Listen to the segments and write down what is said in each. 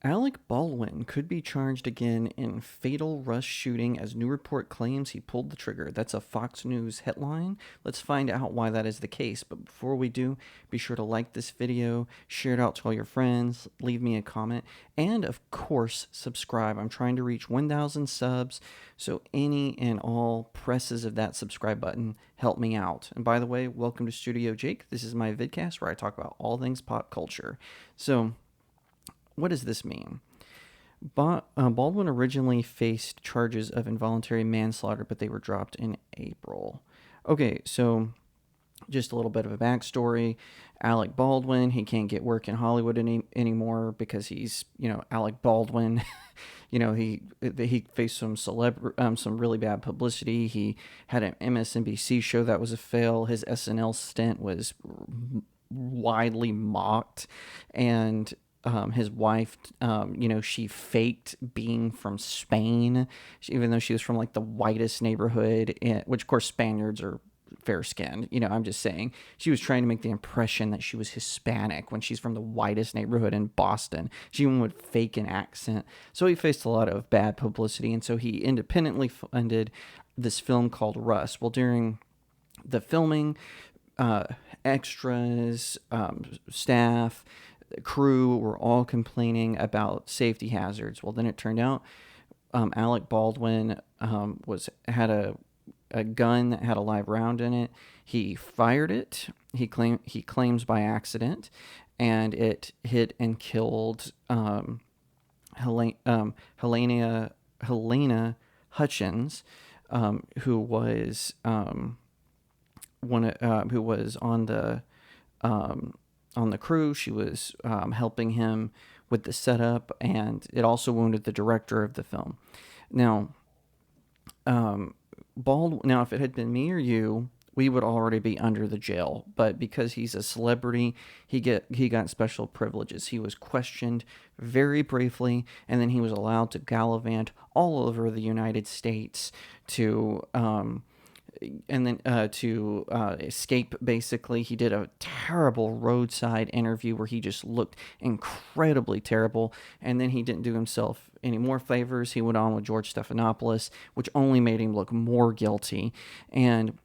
Alec Baldwin could be charged again in fatal rush shooting as new report claims he pulled the trigger. That's a Fox News headline. Let's find out why that is the case. But before we do, be sure to like this video, share it out to all your friends, leave me a comment, and of course, subscribe. I'm trying to reach 1,000 subs, so any and all presses of that subscribe button help me out. And by the way, welcome to Studio Jake. This is my vidcast where I talk about all things pop culture. So, what does this mean? Baldwin originally faced charges of involuntary manslaughter, but they were dropped in April. Okay, so just a little bit of a backstory. Alec Baldwin, he can't get work in Hollywood anymore because he's, Alec Baldwin. He faced some really bad publicity. He had an MSNBC show that was a fail. His SNL stint was widely mocked, and his wife, she faked being from Spain, even though she was from like the whitest neighborhood, which of course Spaniards are fair skinned. I'm just saying she was trying to make the impression that she was Hispanic when she's from the whitest neighborhood in Boston. She even would fake an accent. So he faced a lot of bad publicity, and so he independently funded this film called Rust. Well, during the filming, extras, staff, crew were all complaining about safety hazards. Well, then it turned out Alec Baldwin had a gun that had a live round in it. He fired it. He claims by accident, and it hit and killed Helena Hutchins, who was who was on the crew. She was helping him with the setup, and it also wounded the director of the film. Now, if it had been me or you, we would already be under the jail. But because he's a celebrity, he got special privileges. He was questioned very briefly, and then he was allowed to gallivant all over the United States to escape. Basically, he did a terrible roadside interview where he just looked incredibly terrible, and then he didn't do himself any more favors. He went on with George Stephanopoulos, which only made him look more guilty. And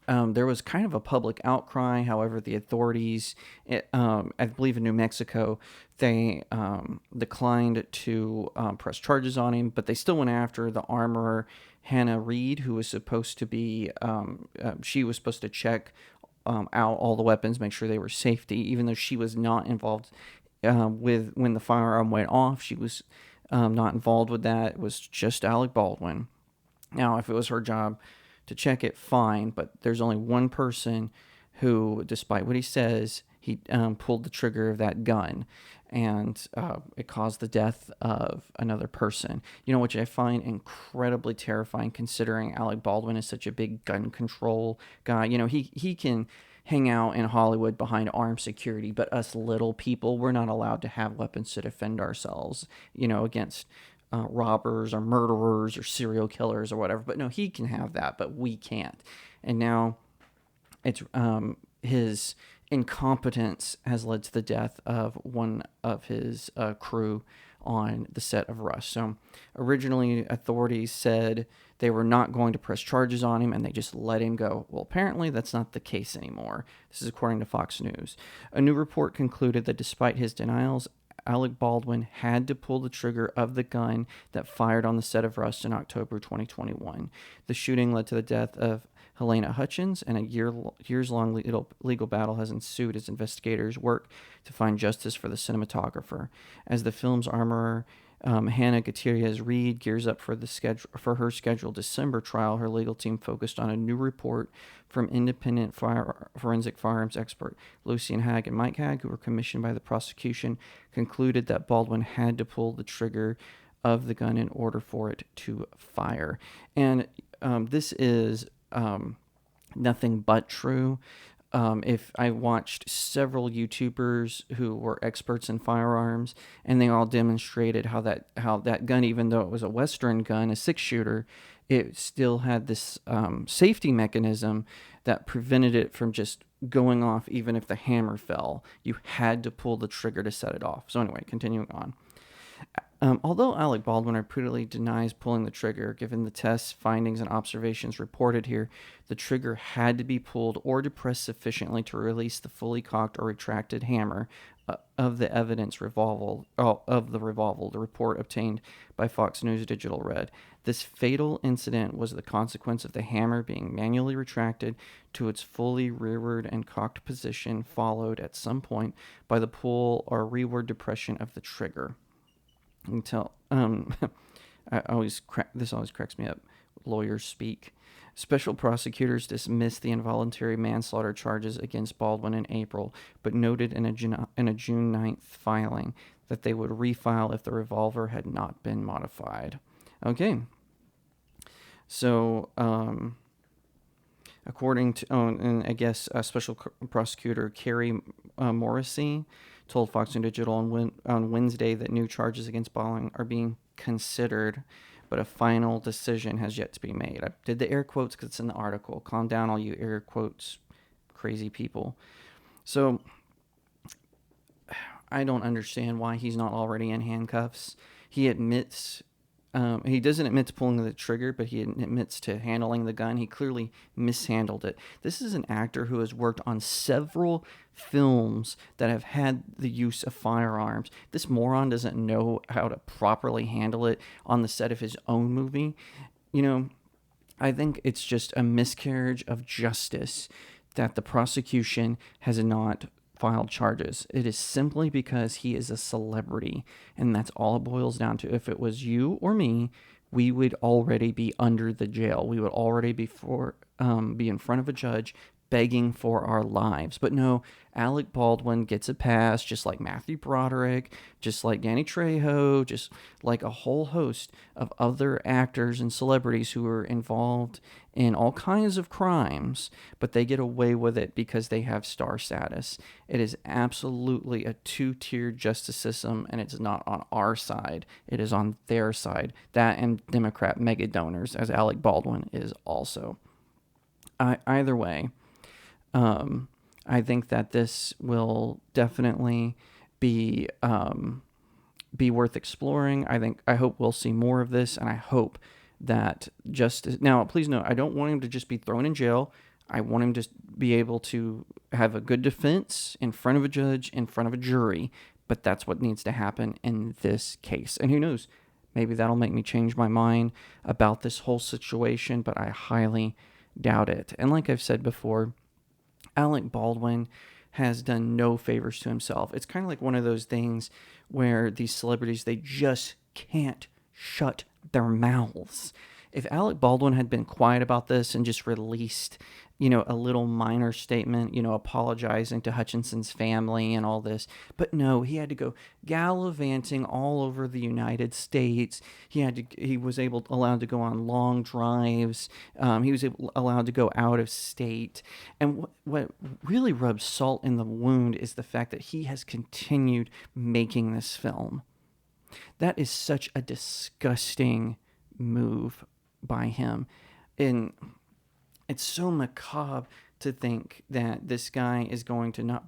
there was kind of a public outcry. However, the authorities, I believe in New Mexico, they declined to press charges on him, but they still went after the armorer, Hannah Reed, who was supposed to be, she was supposed to check out all the weapons, make sure they were safety, even though she was not involved with when the firearm went off. She was not involved with that. It was just Alec Baldwin. Now, if it was her job to check it, fine, but there's only one person who, despite what he says, he pulled the trigger of that gun, and it caused the death of another person, which I find incredibly terrifying, considering Alec Baldwin is such a big gun control guy. He can hang out in Hollywood behind armed security, but us little people, we're not allowed to have weapons to defend ourselves, against robbers or murderers or serial killers or whatever. But no, he can have that, but we can't. And now it's his incompetence has led to the death of one of his crew on the set of Rush. So originally, authorities said they were not going to press charges on him, and they just let him go. Well, apparently that's not the case anymore. This is according to Fox News. A new report concluded that despite his denials, Alec Baldwin had to pull the trigger of the gun that fired on the set of Rust in October 2021. The shooting led to the death of Helena Hutchins, and a years-long legal battle has ensued as investigators work to find justice for the cinematographer. As the film's armorer, Hannah Gutierrez Reed, gears up for her scheduled December trial, her legal team focused on a new report from independent forensic firearms expert Lucian Hag and Mike Hag, who were commissioned by the prosecution, concluded that Baldwin had to pull the trigger of the gun in order for it to fire. And this is nothing but true. If I watched several YouTubers who were experts in firearms, and they all demonstrated how that gun, even though it was a Western gun, a 6-shooter, it still had this safety mechanism that prevented it from just going off even if the hammer fell. You had to pull the trigger to set it off. So anyway, continuing on. Although Alec Baldwin repeatedly denies pulling the trigger, given the tests, findings, and observations reported here, the trigger had to be pulled or depressed sufficiently to release the fully cocked or retracted hammer of the evidence of the revolver. The report obtained by Fox News Digital read, "This fatal incident was the consequence of the hammer being manually retracted to its fully rearward and cocked position, followed at some point by the pull or rearward depression of the trigger." Until this always cracks me up. Lawyers speak. Special prosecutors dismissed the involuntary manslaughter charges against Baldwin in April, but noted in a June 9th filing that they would refile if the revolver had not been modified. Okay. So, according to, and I guess Special Prosecutor Carrie Morrissey told Fox News Digital on Wednesday that new charges against Baldwin are being considered, but a final decision has yet to be made. I did the air quotes because it's in the article. Calm down, all you air quotes crazy people. So I don't understand why he's not already in handcuffs. He admits he doesn't admit to pulling the trigger, but he admits to handling the gun. He clearly mishandled it. This is an actor who has worked on several films that have had the use of firearms. This moron doesn't know how to properly handle it on the set of his own movie. You know, I think it's just a miscarriage of justice that the prosecution has not filed charges. It is simply because he is a celebrity, and that's all it boils down to. If it was you or me, we would already be under the jail. We would already be in front of a judge begging for our lives. But no, Alec Baldwin gets a pass, just like Matthew Broderick, just like Danny Trejo, just like a whole host of other actors and celebrities who are involved in all kinds of crimes, but they get away with it because they have star status. It is absolutely a two-tiered justice system, and it's not on our side. It is on their side. That and Democrat mega donors, as Alec Baldwin is also. Either way, I think that this will definitely be worth exploring. I hope we'll see more of this, and I hope that justice. Now, please note, I don't want him to just be thrown in jail. I want him to be able to have a good defense in front of a judge, in front of a jury. But that's what needs to happen in this case. And who knows? Maybe that'll make me change my mind about this whole situation, but I highly doubt it. And like I've said before, Alec Baldwin has done no favors to himself. It's kind of like one of those things where these celebrities, they just can't shut their mouths. If Alec Baldwin had been quiet about this and just released, a little minor statement, apologizing to Hutchinson's family and all this, but no, he had to go gallivanting all over the United States. He was allowed to go on long drives. He was allowed to go out of state. And what really rubs salt in the wound is the fact that he has continued making this film. That is such a disgusting move by him. And it's so macabre to think that this guy is going to not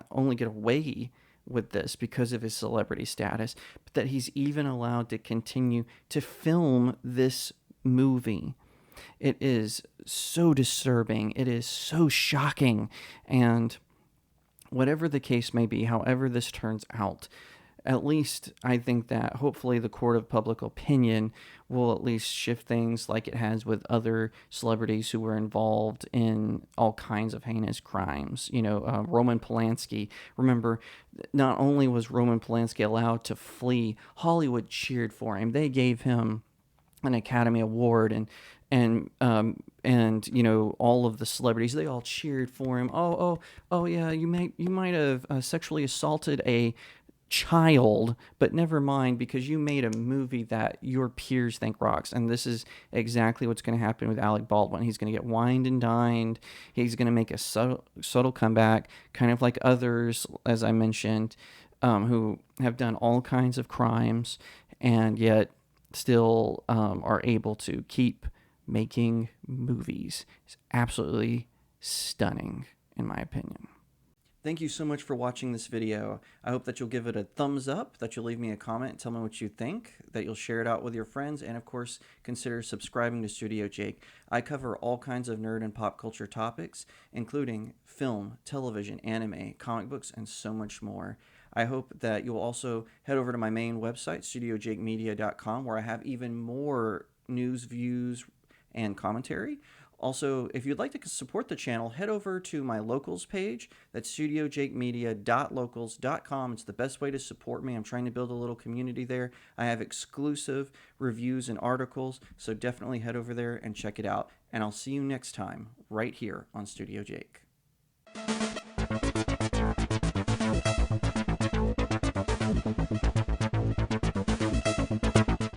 only get away with this because of his celebrity status, but that he's even allowed to continue to film this movie. It is so disturbing. It is so shocking. And whatever the case may be, however this turns out, at least I think that hopefully the court of public opinion will at least shift things like it has with other celebrities who were involved in all kinds of heinous crimes. Roman Polanski. Remember, not only was Roman Polanski allowed to flee, Hollywood cheered for him. They gave him an Academy Award, and all of the celebrities, they all cheered for him. Oh yeah, you might have sexually assaulted a child, but never mind, because you made a movie that your peers think rocks. And this is exactly what's going to happen with Alec Baldwin. He's going to get wined and dined. He's going to make a subtle comeback, kind of like others, as I mentioned, who have done all kinds of crimes and yet still are able to keep making movies. It's absolutely stunning, in my opinion. Thank you so much for watching this video. I hope that you'll give it a thumbs up, that you'll leave me a comment and tell me what you think, that you'll share it out with your friends, and of course, consider subscribing to Studio Jake. I cover all kinds of nerd and pop culture topics, including film, television, anime, comic books, and so much more. I hope that you'll also head over to my main website, StudioJakeMedia.com, where I have even more news, views, and commentary. Also, if you'd like to support the channel, head over to my locals page. That's studiojakemedia.locals.com. It's the best way to support me. I'm trying to build a little community there. I have exclusive reviews and articles, so definitely head over there and check it out. And I'll see you next time right here on Studio Jake.